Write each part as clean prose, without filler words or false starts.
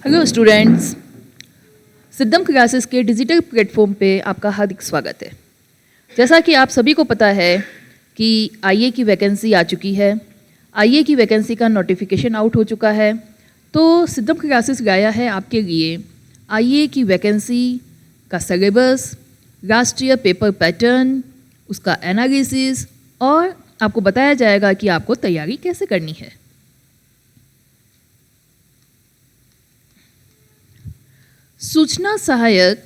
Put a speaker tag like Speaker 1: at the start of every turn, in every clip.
Speaker 1: Hello students, सिद्धम classes के digital platform पे आपका हार्दिक स्वागत है। जैसा कि आप सभी को पता है कि आईए की वैकेंसी आ चुकी है। आईए की वैकेंसी का नोटिफिकेशन आउट हो चुका है, तो सिद्धम क्लासेस लाया है आपके लिए आईए की वैकेंसी का सिलेबस, राष्ट्रीय पेपर पैटर्न, उसका एनालिसिस और आपको बताया जाएगा कि आपको तैयारी कैसे करनी है। सूचना सहायक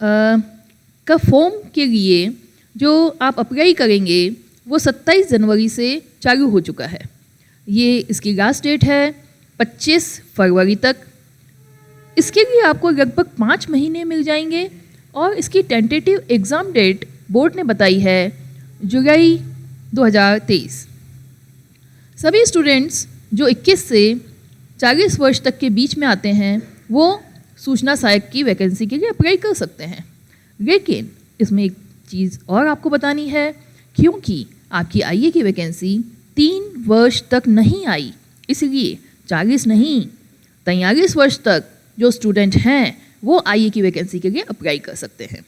Speaker 1: का फॉर्म के लिए जो आप अप्लाई करेंगे वो 27 जनवरी से चालू हो चुका है। ये इसकी लास्ट डेट है 25 फरवरी तक। इसके लिए आपको लगभग 5 महीने मिल जाएंगे और इसकी टेंटेटिव एग्ज़ाम डेट बोर्ड ने बताई है जुलाई 2023। सभी स्टूडेंट्स जो 21 से 40 वर्ष तक के बीच में आते हैं वो सूचना सहायक की वैकेंसी के लिए अप्लाई कर सकते हैं। लेकिन इसमें एक चीज़ और आपको बतानी है, क्योंकि आपकी आईए की वैकेंसी 3 वर्ष तक नहीं आई, इसलिए 40 नहीं 43 वर्ष तक जो स्टूडेंट हैं वो आईए की वैकेंसी के लिए अप्लाई कर सकते हैं।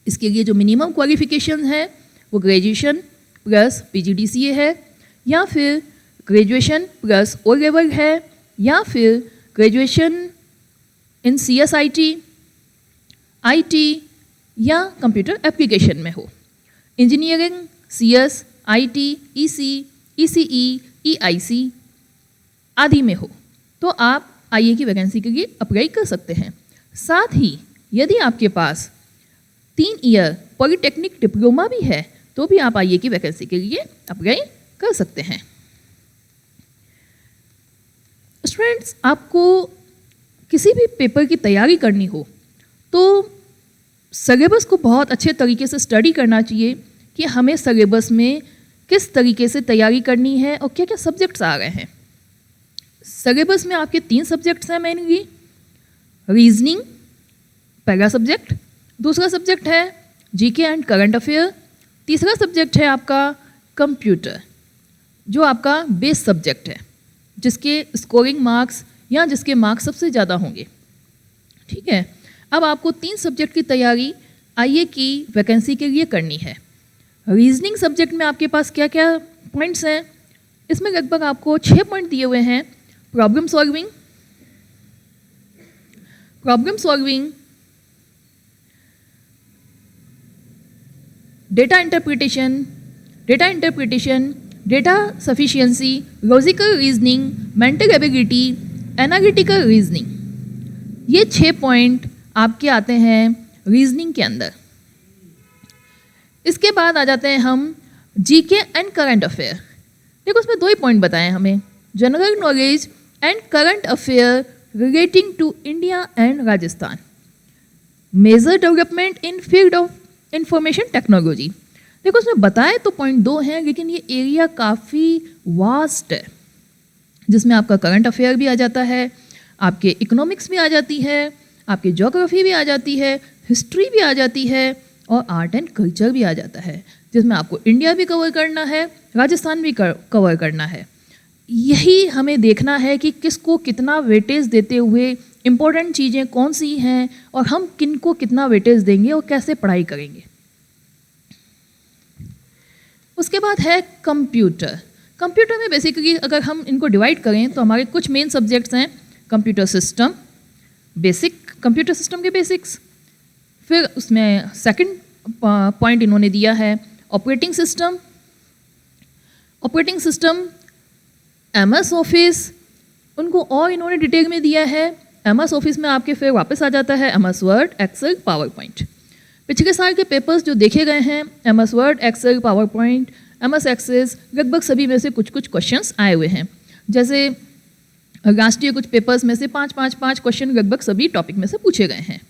Speaker 1: इसके लिए जो मिनिमम क्वालिफिकेशन है वो ग्रेजुएशन प्लस पीजीडीसीए है, या फिर ग्रेजुएशन प्लस ओ लेवल है, या फिर ग्रेजुएशन इन CSIT, IT या कंप्यूटर एप्लीकेशन में हो। Engineering CS, IT, EC, ECE, EIC आदि में हो तो आप आईए की वैकेंसी के लिए अप्लाई कर सकते हैं। साथ ही यदि आपके पास 3 ईयर पॉलिटेक्निक डिप्लोमा भी है तो भी आप आईए की वैकेंसी के लिए अप्लाई कर सकते हैं। स्टूडेंट्स, आपको किसी भी पेपर की तैयारी करनी हो तो सिलेबस को बहुत अच्छे तरीके से स्टडी करना चाहिए कि हमें सिलेबस में किस तरीके से तैयारी करनी है और क्या क्या सब्जेक्ट्स आ रहे हैं। सिलेबस में आपके 3 सब्जेक्ट्स हैं मेनली। रीजनिंग पहला सब्जेक्ट, दूसरा सब्जेक्ट है जीके एंड करंट अफेयर, तीसरा सब्जेक्ट है आपका कंप्यूटर जो आपका बेस सब्जेक्ट है, जिसके स्कोरिंग मार्क्स या जिसके मार्क्स सबसे ज़्यादा होंगे। ठीक है, अब आपको 3 सब्जेक्ट की तैयारी आईए की वैकेंसी के लिए करनी है। रीजनिंग सब्जेक्ट में आपके पास क्या क्या पॉइंट्स हैं? इसमें लगभग आपको 6 पॉइंट दिए हुए हैं। Problem solving, data interpretation, data sufficiency, logical reasoning, mental ability, analytical reasoning. ये 6 पॉइंट आपके आते हैं रीजनिंग के अंदर। इसके बाद आ जाते हैं हम जीके एंड करंट अफेयर। देखो उसमें 2 ही पॉइंट बताए हमें, general knowledge and current affair relating to India and Rajasthan, major development in field of information technology. देखो उसमें बताए तो पॉइंट 2 हैं, लेकिन ये एरिया काफ़ी वास्ट है, जिसमें आपका करंट अफेयर भी आ जाता है, आपके इकोनॉमिक्स भी आ जाती है, आपकी ज्योग्राफी भी आ जाती है, हिस्ट्री भी आ जाती है और आर्ट एंड कल्चर भी आ जाता है, जिसमें आपको इंडिया भी कवर करना है, राजस्थान भी कवर करना है। यही हमें देखना है कि किसको कितना वेटेज देते हुए इम्पोर्टेंट चीज़ें कौन सी हैं और हम किन को कितना वेटेज देंगे और कैसे पढ़ाई करेंगे। उसके बाद है कंप्यूटर में बेसिकली अगर हम इनको डिवाइड करें तो हमारे कुछ मेन सब्जेक्ट्स हैं। कंप्यूटर सिस्टम, कंप्यूटर सिस्टम के बेसिक्स, फिर उसमें सेकंड पॉइंट इन्होंने दिया है ऑपरेटिंग सिस्टम, MS ऑफिस, उनको और इन्होंने डिटेल में दिया है। MS ऑफिस में आपके फिर वापस आ जाता है MS Word, Excel, PowerPoint. पिछले साल के पेपर्स जो देखे गए हैं MS Word, Excel, PowerPoint, MS Access, लगभग सभी में से कुछ क्वेश्चंस आए हुए हैं। जैसे राष्ट्रीय कुछ पेपर्स में से 5 क्वेश्चन लगभग सभी टॉपिक में से पूछे गए हैं।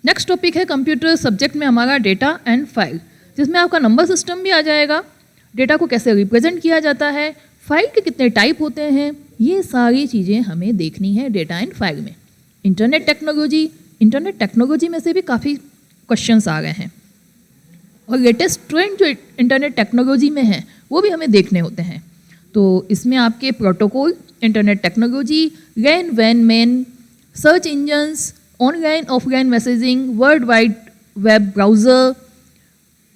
Speaker 1: नेक्स्ट टॉपिक है कंप्यूटर सब्जेक्ट में हमारा डेटा एंड फाइल, जिसमें आपका नंबर सिस्टम भी आ जाएगा, डेटा को कैसे रिप्रेजेंट किया जाता है, फाइल के कितने टाइप होते हैं, ये सारी चीज़ें हमें देखनी है डेटा एंड फाइल में। इंटरनेट टेक्नोलॉजी में से भी काफ़ी क्वेश्चंस आ गए हैं। और लेटेस्ट ट्रेंड जो इंटरनेट टेक्नोलॉजी में है वो भी हमें देखने होते हैं। तो इसमें आपके प्रोटोकॉल, इंटरनेट टेक्नोलॉजी, लैन वैन MAN, search engines, online offline messaging, world wide web browser,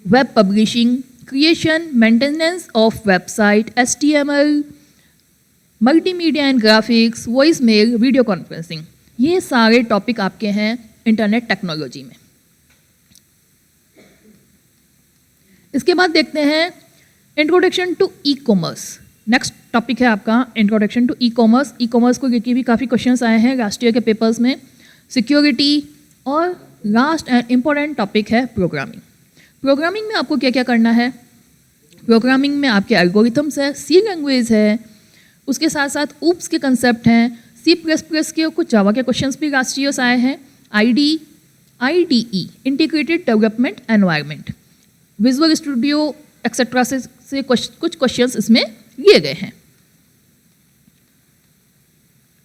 Speaker 1: web publishing, creation, maintenance of website, HTML, multimedia and graphics, voice mail, video conferencing, ये सारे टॉपिक आपके हैं इंटरनेट टेक्नोलॉजी में। इसके बाद देखते हैं introduction to e commerce. Next topic है आपका introduction to e commerce. E commerce को लेकर भी काफ़ी क्वेश्चंस आए हैं लास्ट ईयर के पेपर्स में। सिक्योरिटी और लास्ट एंड इम्पॉर्टेंट टॉपिक है प्रोग्रामिंग। प्रोग्रामिंग में आपको क्या क्या करना है? प्रोग्रामिंग में आपके एल्गोरिथम्स है, सी लैंग्वेज है, उसके साथ साथ ऊप्स के कंसेप्ट हैं, C++ के और कुछ जावा के क्वेश्चंस भी लास्ट ईयर आए हैं, IDE integrated development environment, visual studio etcetera से कुछ क्वेश्चंस इसमें लिए गए हैं।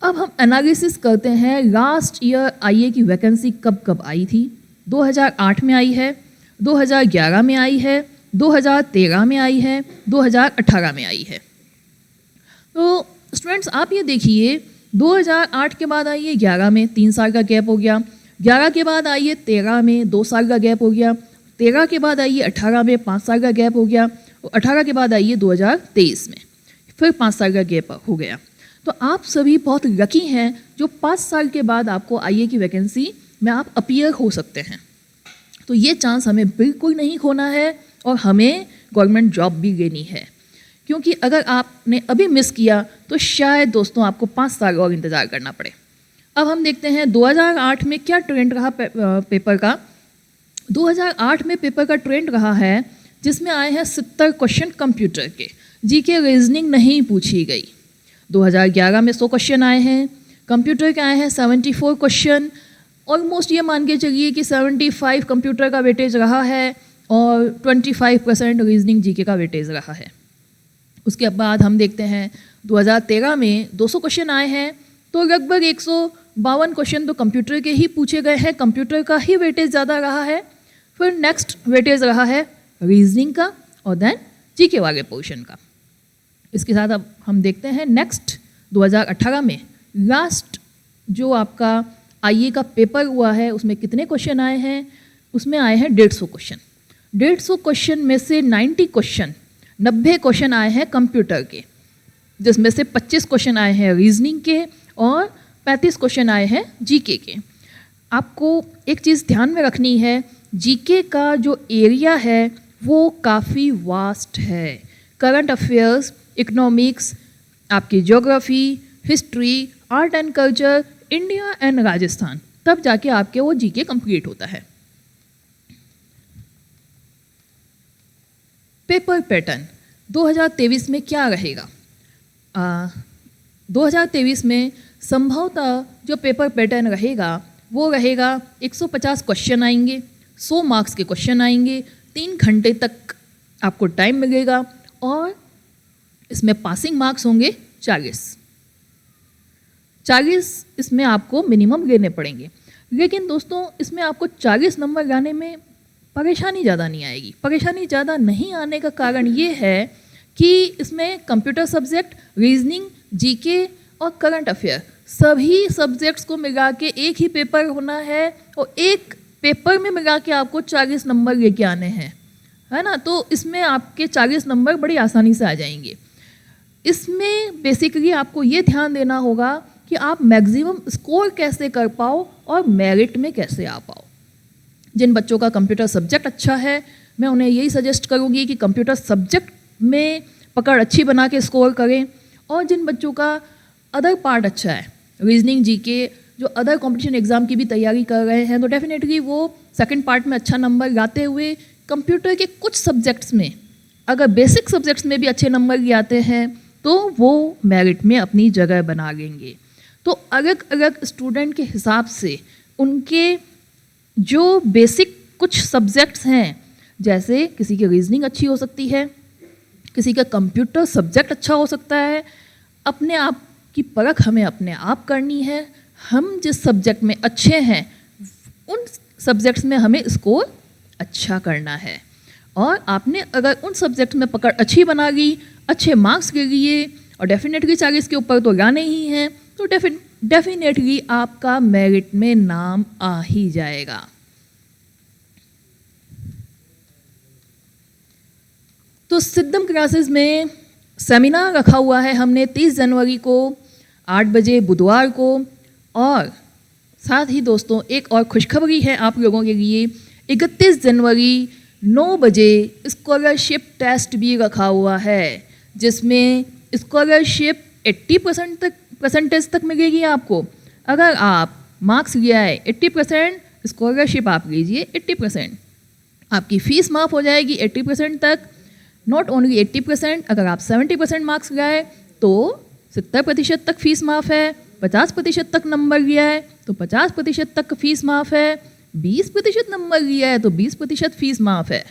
Speaker 1: अब हम एनालिसिस करते हैं लास्ट ईयर आईए की वैकेंसी कब कब आई थी। 2008 में आई है, 2011 में आई है, 2013 में आई है, 2018 में आई है। तो स्टूडेंट्स आप ये देखिए, 2008 के बाद आई है 11 में, 3 साल का गैप हो गया। 11 के बाद आई है 13 में, 2 साल का गैप हो गया। 13 के बाद आई है 18 में, 5 साल का गैप हो गया। और 18 के बाद आई है 2023 में, फिर 5 साल का गैप हो गया। तो आप सभी बहुत लकी हैं जो 5 साल के बाद आपको आईए की वैकेंसी में आप अपीयर हो सकते हैं। तो ये चांस हमें बिल्कुल नहीं खोना है और हमें गवर्नमेंट जॉब भी लेनी है, क्योंकि अगर आपने अभी मिस किया तो शायद दोस्तों आपको 5 साल और इंतज़ार करना पड़े। अब हम देखते हैं 2008 में क्या ट्रेंड रहा पेपर का। 2008 में पेपर का ट्रेंड रहा है जिसमें आए हैं 70 क्वेश्चन कंप्यूटर के, जीके रीजनिंग नहीं पूछी गई। 2011 में 100 क्वेश्चन आए हैं, कंप्यूटर के आए हैं 74 क्वेश्चन। ऑलमोस्ट ये मान के चलिए कि 75 कंप्यूटर का वेटेज रहा है और 25% रीजनिंग जीके का वेटेज रहा है। उसके बाद हम देखते हैं 2013 में 200 क्वेश्चन आए हैं, तो लगभग 152 क्वेश्चन तो कंप्यूटर के ही पूछे गए हैं, कंप्यूटर का ही वेटेज ज़्यादा रहा है। फिर नेक्स्ट वेटेज रहा है रीजनिंग का और देन जीके वाले पोर्शन का। इसके साथ अब हम देखते हैं नेक्स्ट 2018 में लास्ट जो आपका आईए का पेपर हुआ है उसमें कितने क्वेश्चन आए हैं। उसमें आए हैं 150 क्वेश्चन। 150 क्वेश्चन में से 90 क्वेश्चन आए हैं कंप्यूटर के, जिसमें से 25 क्वेश्चन आए हैं रीजनिंग के और 35 क्वेश्चन आए हैं जीके के। आपको एक चीज़ ध्यान में रखनी है, जीके का जो एरिया है वो काफ़ी वास्ट है। करंट अफेयर्स, इकोनॉमिक्स, आपकी geography, history, art and culture, India and Rajasthan, तब जाके आपके वो जीके कंप्लीट होता है। पेपर पैटर्न 2023 में क्या रहेगा? 2023 में संभवतः जो पेपर पैटर्न रहेगा वो रहेगा 150 क्वेश्चन आएंगे, 100 मार्क्स के क्वेश्चन आएंगे, 3 घंटे तक आपको टाइम मिलेगा और इसमें पासिंग मार्क्स होंगे 40 इसमें आपको मिनिमम लेने पड़ेंगे। लेकिन दोस्तों इसमें आपको 40 नंबर लाने में परेशानी ज़्यादा नहीं आएगी। परेशानी ज़्यादा नहीं आने का कारण ये है कि इसमें कंप्यूटर सब्जेक्ट, रीजनिंग, जीके और करंट अफेयर सभी सब्जेक्ट्स को मिला के एक ही पेपर होना है और एक पेपर में मिला के आपको 40 नंबर लेके आने हैं, है ना। तो इसमें आपके 40 नंबर बड़ी आसानी से आ जाएंगे। इसमें बेसिकली आपको ये ध्यान देना होगा कि आप मैक्सिमम स्कोर कैसे कर पाओ और मेरिट में कैसे आ पाओ। जिन बच्चों का कंप्यूटर सब्जेक्ट अच्छा है, मैं उन्हें यही सजेस्ट करूँगी कि कंप्यूटर सब्जेक्ट में पकड़ अच्छी बना के स्कोर करें। और जिन बच्चों का अदर पार्ट अच्छा है, रीजनिंग, जीके, जो अदर कंपटीशन एग्ज़ाम की भी तैयारी कर रहे हैं, तो डेफिनेटली वो सेकंड पार्ट में अच्छा नंबर लाते हुए कंप्यूटर के कुछ सब्जेक्ट्स में, अगर बेसिक सब्जेक्ट्स में भी अच्छे नंबर लाते हैं तो वो मेरिट में अपनी जगह बना लेंगे। तो अलग अलग स्टूडेंट के हिसाब से उनके जो बेसिक कुछ सब्जेक्ट्स हैं, जैसे किसी की रीजनिंग अच्छी हो सकती है, किसी का कंप्यूटर सब्जेक्ट अच्छा हो सकता है, अपने आप की परख हमें अपने आप करनी है। हम जिस सब्जेक्ट में अच्छे हैं उन सब्जेक्ट्स में हमें स्कोर अच्छा करना है। और आपने अगर उन सब्जेक्ट में पकड़ अच्छी बना ली, अच्छे मार्क्स ले लिए और डेफिनेटली 40 के ऊपर तो लाने ही हैं, तो डेफिनेटली आपका मेरिट में नाम आ ही जाएगा। तो सिद्धम क्लासेस में सेमिनार रखा हुआ है हमने 30 जनवरी को 8 बजे बुधवार को, और साथ ही दोस्तों एक और खुशखबरी है आप लोगों के लिए, 31 जनवरी 9 बजे स्कॉलरशिप टेस्ट भी रखा हुआ है, जिसमें स्कॉलरशिप 80% परसेंटेज तक मिलेगी आपको। अगर आप मार्क्स ले आए 80%, स्कॉलरशिप आप लीजिए 80%, आपकी फ़ीस माफ़ हो जाएगी 80% तक। नॉट ओनली 80%, अगर आप 70% मार्क्स लाए तो 70% तक फीस माफ़ है, 50% तक नंबर लिया है तो 50% तक फीस माफ़ है, 20% नंबर लिया है तो 20% फीस माफ़ है।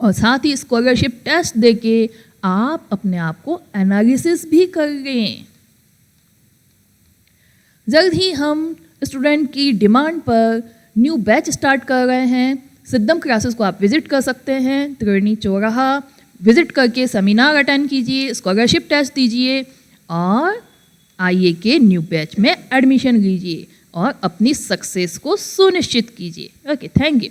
Speaker 1: और साथ ही स्कॉलरशिप टेस्ट देके आप अपने आप को एनालिसिस भी कर लें। जल्द ही हम स्टूडेंट की डिमांड पर न्यू बैच स्टार्ट कर रहे हैं। सिद्धम क्लासेस को आप विजिट कर सकते हैं, त्रिवेणी चौराहा विजिट करके सेमिनार अटेंड कीजिए, स्कॉलरशिप टेस्ट दीजिए और आईए के न्यू बैच में एडमिशन लीजिए और अपनी सक्सेस को सुनिश्चित कीजिए। Okay, thank you.